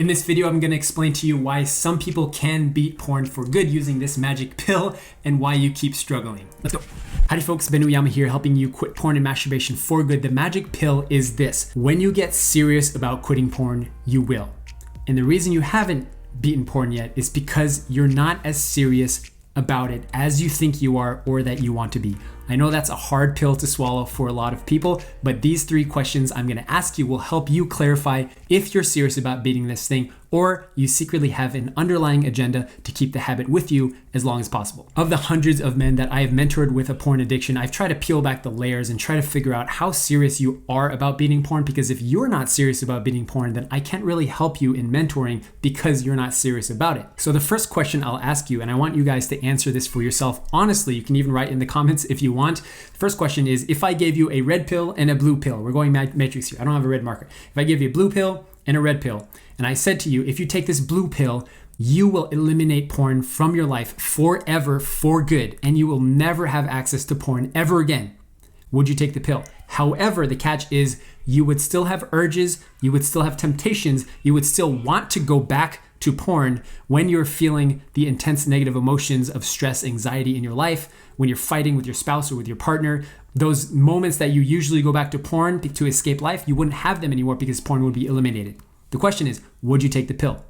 In this video, I'm going to explain to you why some people can beat porn for good using this magic pill and why you keep struggling. Let's go. Howdy folks, Ben Uyama here, helping you quit porn and masturbation for good. The magic pill is this. When you get serious about quitting porn, you will. And the reason you haven't beaten porn yet is because you're not as serious about it as you think you are or that you want to be. I know that's a hard pill to swallow for a lot of people, but these 3 questions I'm going to ask you will help you clarify if you're serious about beating this thing or you secretly have an underlying agenda to keep the habit with you as long as possible. Of the hundreds of men that I have mentored with a porn addiction, I've tried to peel back the layers and try to figure out how serious you are about beating porn, because if you're not serious about beating porn, then I can't really help you in mentoring because you're not serious about it. So the first question I'll ask you, and I want you guys to answer this for yourself honestly, you can even write in the comments if you want. The first question is, if I gave you a red pill and a blue pill, we're going matrix here, I don't have a red marker. If I give you a blue pill and a red pill, and I said to you, if you take this blue pill, you will eliminate porn from your life forever for good, and you will never have access to porn ever again, would you take the pill? However, the catch is you would still have urges, you would still have temptations, you would still want to go back to porn when you're feeling the intense negative emotions of stress, anxiety in your life, when you're fighting with your spouse or with your partner. Those moments that you usually go back to porn to escape life, you wouldn't have them anymore because porn would be eliminated. The question is, would you take the pill?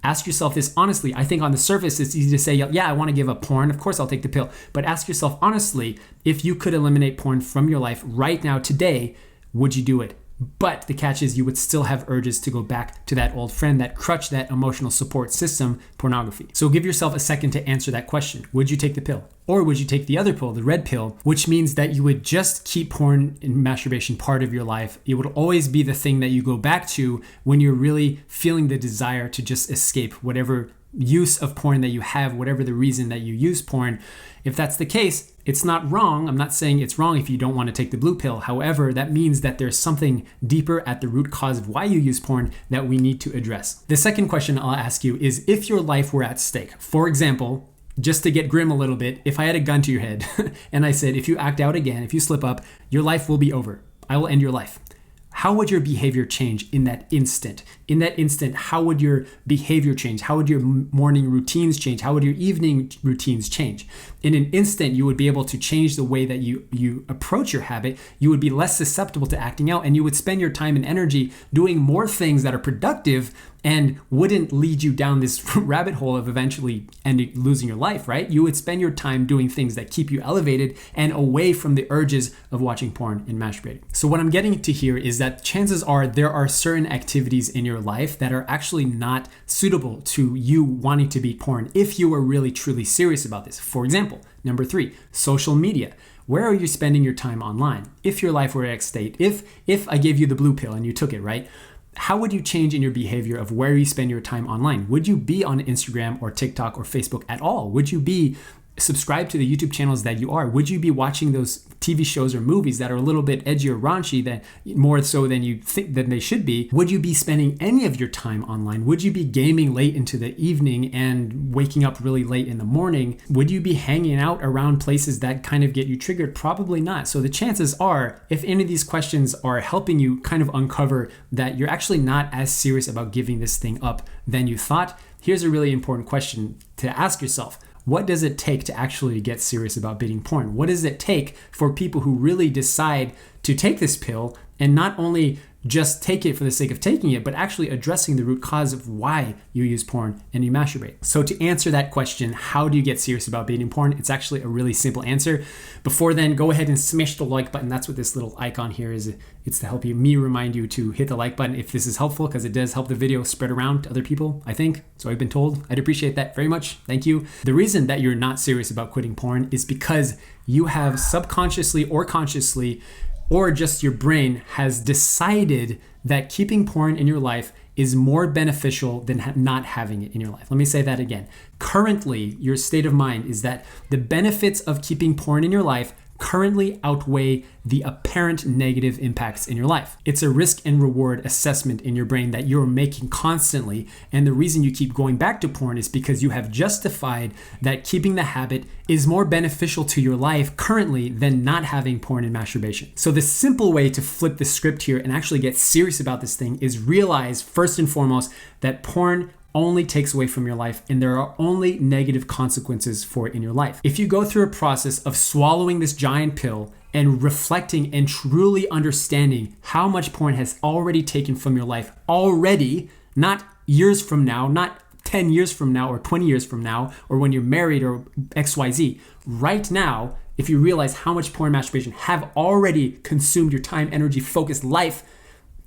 Ask yourself this honestly. I think on the surface, it's easy to say, yeah, I want to give up porn. Of course, I'll take the pill. But ask yourself honestly, if you could eliminate porn from your life right now, today, would you do it? But the catch is you would still have urges to go back to that old friend, that crutch, that emotional support system, pornography. So give yourself a second to answer that question. Would you take the pill? Or would you take the other pill, the red pill, which means that you would just keep porn and masturbation part of your life. It would always be the thing that you go back to when you're really feeling the desire to just escape whatever use of porn that you have, whatever the reason that you use porn. If that's the case, it's not wrong. I'm not saying it's wrong if you don't want to take the blue pill. However, that means that there's something deeper at the root cause of why you use porn that we need to address. The second question I'll ask you is, if your life were at stake, for example, just to get grim a little bit, if I had a gun to your head and I said, if you act out again, if you slip up, your life will be over. I will end your life. How would your behavior change in that instant? In that instant, how would your behavior change? How would your morning routines change? How would your evening routines change? In an instant, you would be able to change the way that you approach your habit. You would be less susceptible to acting out, and you would spend your time and energy doing more things that are productive and wouldn't lead you down this rabbit hole of eventually losing your life, right? You would spend your time doing things that keep you elevated and away from the urges of watching porn and masturbating. So what I'm getting to here is that chances are there are certain activities in your life that are actually not suitable to you wanting to beat porn if you are really truly serious about this. For example, number 3, social media. Where are you spending your time online? If your life were at stake, if I gave you the blue pill and you took it, right? How would you change in your behavior of where you spend your time online? Would you be on Instagram or TikTok or Facebook at all? Would you be subscribed to the YouTube channels that you are? Would you be watching those TV shows or movies that are a little bit edgy or raunchy, that more so than you think that they should be? Would you be spending any of your time online? Would you be gaming late into the evening and waking up really late in the morning? Would you be hanging out around places that kind of get you triggered? Probably not. So the chances are, if any of these questions are helping you kind of uncover that you're actually not as serious about giving this thing up than you thought, here's a really important question to ask yourself. What does it take to actually get serious about beating porn? What does it take for people who really decide to take this pill and not only just take it for the sake of taking it, but actually addressing the root cause of why you use porn and you masturbate? So to answer that question, how do you get serious about beating porn? It's actually a really simple answer. Before then, go ahead and smash the like button. That's what this little icon here is. It's to help remind you to hit the like button if this is helpful, because it does help the video spread around to other people, I think. So I've been told. I'd appreciate that very much. Thank you. The reason that you're not serious about quitting porn is because you have subconsciously or consciously, or just your brain has decided that keeping porn in your life is more beneficial than not having it in your life. Let me say that again. Currently, your state of mind is that the benefits of keeping porn in your life currently outweigh the apparent negative impacts in your life. It's a risk and reward assessment in your brain that you're making constantly. And the reason you keep going back to porn is because you have justified that keeping the habit is more beneficial to your life currently than not having porn and masturbation. So the simple way to flip the script here and actually get serious about this thing is realize first and foremost that porn only takes away from your life, and there are only negative consequences for it in your life. If you go through a process of swallowing this giant pill and reflecting and truly understanding how much porn has already taken from your life already, not years from now, not 10 years from now or 20 years from now, or when you're married or XYZ, right now, if you realize how much porn and masturbation have already consumed your time, energy, focus, life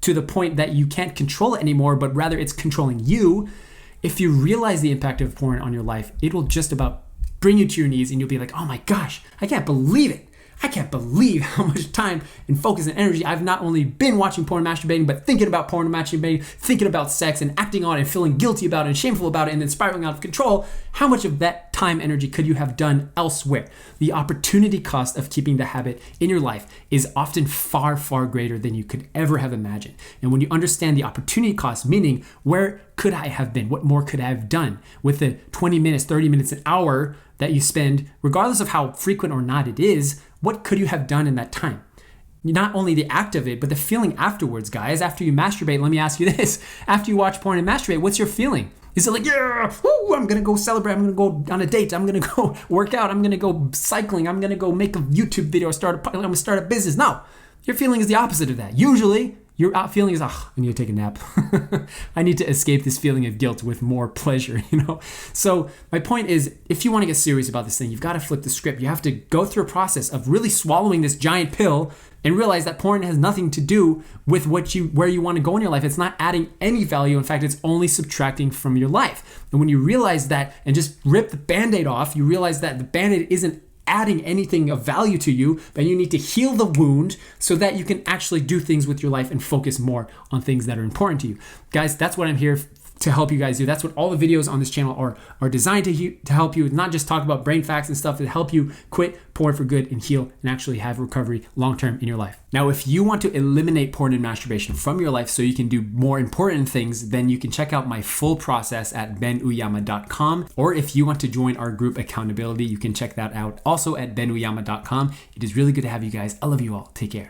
to the point that you can't control it anymore, but rather it's controlling you. If you realize the impact of porn on your life, it will just about bring you to your knees and you'll be like, oh my gosh, I can't believe it. I can't believe how much time and focus and energy I've not only been watching porn and masturbating, but thinking about porn and masturbating, thinking about sex and acting on it and feeling guilty about it and shameful about it and then spiraling out of control. How much of that time, energy could you have done elsewhere? The opportunity cost of keeping the habit in your life is often far, far greater than you could ever have imagined. And when you understand the opportunity cost, meaning where could I have been? What more could I have done with the 20 minutes, 30 minutes, an hour that you spend, regardless of how frequent or not it is, what could you have done in that time? Not only the act of it, but the feeling afterwards, guys. After you masturbate, let me ask you this. After you watch porn and masturbate, what's your feeling? Is it like, yeah, woo, I'm going to go celebrate. I'm going to go on a date. I'm going to go work out. I'm going to go cycling. I'm going to go make a YouTube video or I'm going to start a business. No, your feeling is the opposite of that. Usually, your feeling is, I need to take a nap. I need to escape this feeling of guilt with more pleasure, So my point is, if you want to get serious about this thing, you've got to flip the script. You have to go through a process of really swallowing this giant pill and realize that porn has nothing to do with where you want to go in your life. It's not adding any value. In fact, it's only subtracting from your life. And when you realize that and just rip the Band-Aid off, you realize that the Band-Aid isn't adding anything of value to you, then you need to heal the wound so that you can actually do things with your life and focus more on things that are important to you. Guys, that's what I'm here to help you guys do. That's what all the videos on this channel are designed to help you, not just talk about brain facts and stuff, to help you quit porn for good and heal and actually have recovery long-term in your life. Now, if you want to eliminate porn and masturbation from your life so you can do more important things, then you can check out my full process at benuyama.com. Or if you want to join our group accountability, you can check that out also at benuyama.com. It is really good to have you guys. I love you all. Take care.